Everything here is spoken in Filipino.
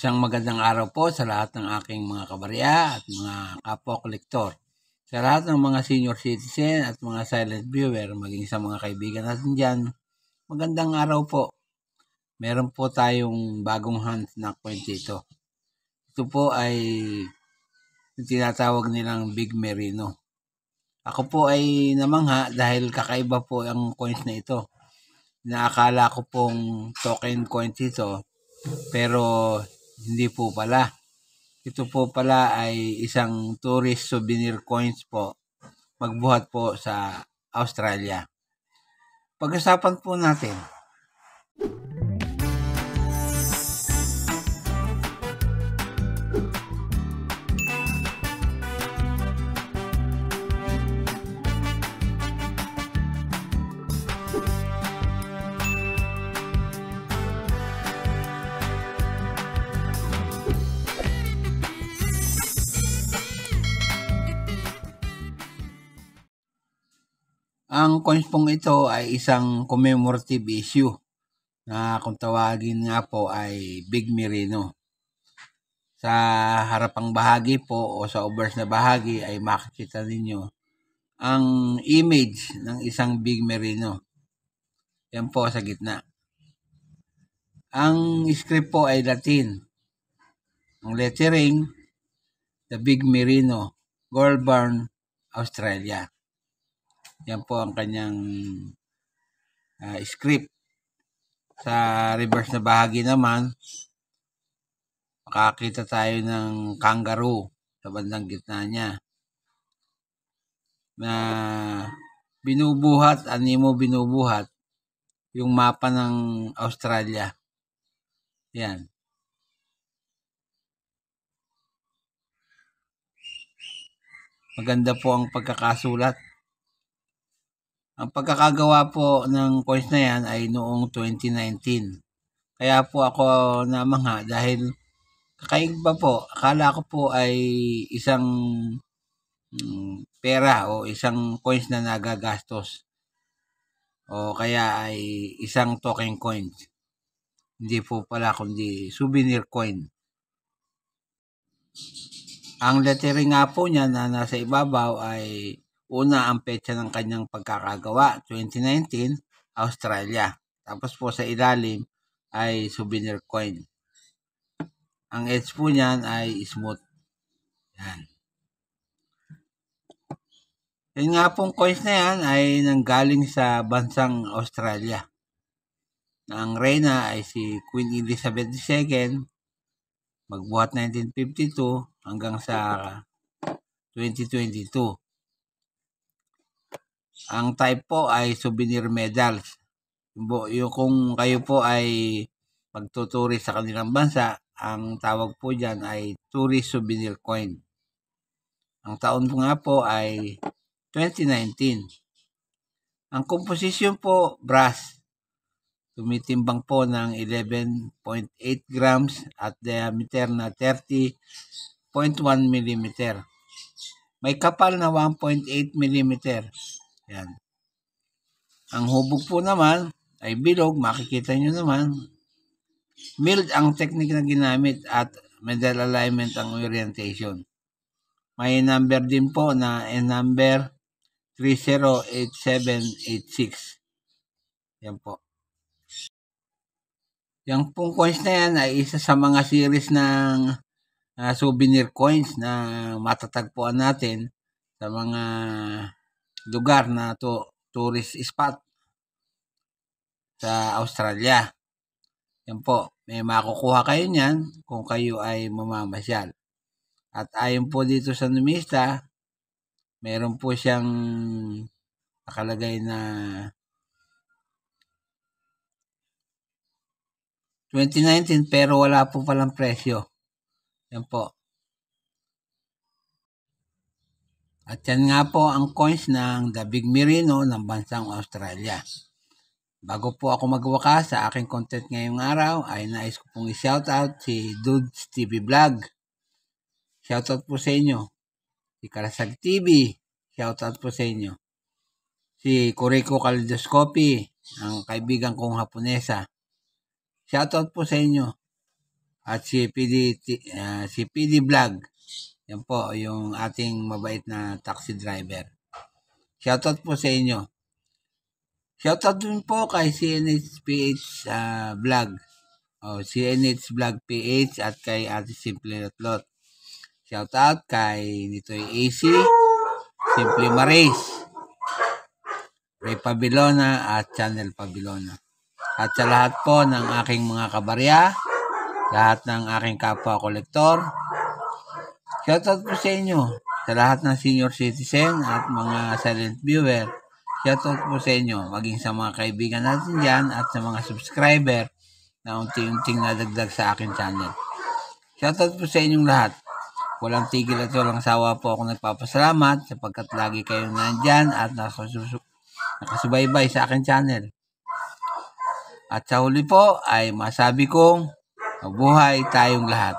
Isang magandang araw po sa lahat ng aking mga kabarya at mga kapwa-kolektor. Sa lahat ng mga senior citizen at mga silent viewer, maging sa mga kaibigan natin dyan, magandang araw po. Meron po tayong bagong hunt na kwento ito. Ito po ay tinatawag nilang Big Merino. Ako po ay namangha dahil kakaiba po ang coins na ito. Naakala ko pong token coins ito, pero hindi po pala. Ito po pala ay isang tourist souvenir coins po, magbuhat po sa Australia. Pag-usapan po natin. Ang coins pong ito ay isang commemorative issue na kung tawagin nga po ay Big Merino. Sa harapang bahagi po o sa obverse na bahagi ay makikita ninyo ang image ng isang Big Merino. Yan po sa gitna. Ang script po ay Latin. Ang lettering, The Big Merino, Goulburn, Australia. Yan po ang kanyang script. Sa reverse na bahagi naman, makakita tayo ng kangaroo sa bandang gitna niya na binubuhat yung mapa ng Australia. Yan. Maganda po ang pagkakasulat. Ang pagkakagawa po ng coins na yan ay noong 2019. Kaya po ako namangha dahil kakaiba po. Akala ko po ay isang pera o isang coins na nagagastos. O kaya ay isang token coins. Hindi po pala kundi souvenir coin. Ang lettering nga po niya na nasa ibabaw ay una ang petsa ng kanyang pagkakagawa, 2019, Australia. Tapos po sa ilalim ay souvenir coin. Ang edge po niyan ay smooth. Yan. Yan nga pong coins na yan ay nanggaling sa bansang Australia. Ang reyna ay si Queen Elizabeth II, magbuhat 1952 hanggang sa 2022. Ang type po ay souvenir medals. Yung kung kayo po ay magtuturis sa kanilang bansa, ang tawag po dyan ay tourist souvenir coin. Ang taon po nga po ay 2019. Ang composition po, brass. Tumitimbang po ng 11.8 grams at diameter na 30.1 mm. May kapal na 1.8 mm. Yan. Ang hubog po naman ay bilog, makikita nyo naman. Milled ang technique na ginamit at medal alignment ang orientation. May number din po na number 308786. Yan po. Yung pong coins na yan ay isa sa mga series ng souvenir coins na matatagpuan natin sa mga lugar na tourist spot sa Australia. Yan po, may makukuha kayo niyan kung kayo ay mamamasyal. At ayon po dito sa numista, meron po siyang nakalagay na 2019 pero wala po palang presyo. Yan po. At yan nga po ang coins ng The Big Merino ng bansang Australia. Bago po ako magwakas sa aking content ngayong araw, ay nais ko pong i-shoutout si Dudes TV Vlog. Shoutout po sa inyo. Si Karasag TV, shoutout po sa inyo. Si Kuriko Kaleidoscopy, ang kaibigan kong Haponesa. Shoutout po sa inyo. at si PD Vlog. Yan po, yung ating mabait na taxi driver. Shoutout po sa inyo. Shoutout din po kay CNHPH Vlog. CNH Vlog PH at kay Ate Simple Lotlot. Shoutout kay Nitoy AC, Simple Maris, Ray Pabilona at Channel Pabilona. At sa lahat po ng aking mga kabarya, lahat ng aking kapwa kolektor, shoutout po sa inyo. Sa lahat ng senior citizen at mga silent viewer, shoutout po sa inyo. Maging sa mga kaibigan natin dyan at sa mga subscriber na unti-unting nadagdag sa akin channel. Shoutout po sa inyong lahat. Walang tigil at walang sawa po ako nagpapasalamat sapagkat lagi kayong nandyan at nakasubaybay sa akin channel. At sa huli po ay masabi kong mabuhay tayong lahat.